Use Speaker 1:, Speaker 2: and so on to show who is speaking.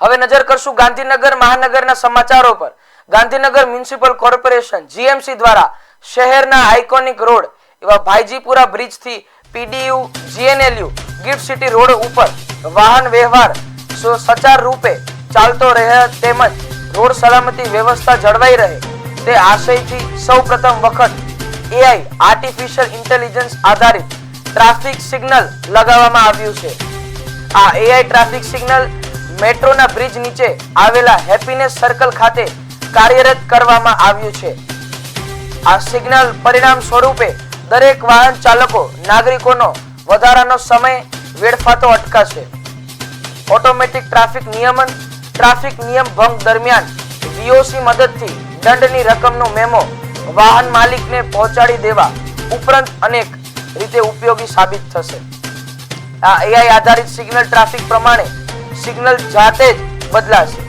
Speaker 1: હવે નજર કરશું ગાંધીનગર મહાનગરના સમાચારો પર। ગાંધીનગર મ્યુનિસિપલ કોર્પોરેશન જીએમસી દ્વારા શહેરના આઇકોનિક રોડ એવા ભાઈજીપુરા બ્રિજ થી PDU GNLU gift city road ઉપર વાહન વ્યવહાર સુચારુ રૂપે ચાલતો રહે તેમજ રોડ સલામતી વ્યવસ્થા જળવાઈ રહે તે આશયથી સૌપ્રથમ વખત એઆઈ આર્ટિફિશિયલ ઇન્ટેલિજન્સ આધારિત ટ્રાફિક સિગ્નલ લગાવવામાં આવ્યું છે। આ એઆઈ ટ્રાફિક સિગ્નલ મેટ્રોના બ્રિજ નીચે આવેલા હેપીનેસ સર્કલ ખાતે કાર્યરત કરવામાં આવ્યું છે। આ સિગ્નલ પરિણામ સ્વરૂપે દરેક વાહન ચાલકો નાગરિકોનો વધારાનો સમય વેડફાતો અટકાશે। ઓટોમેટિક ટ્રાફિક નિયમન ટ્રાફિક નિયમ ભંગ દરમિયાન વીઓસી મદદથી દંડની રકમનો મેમો વાહન માલિકને પહોંચાડી દેવા ઉપરાંત અનેક રીતે ઉપયોગી સાબિત થશે। આ એઆઈ આધારિત સિગ્નલ ટ્રાફિક પ્રમાણે સિગ્નલ જાતે જ બદલાશે।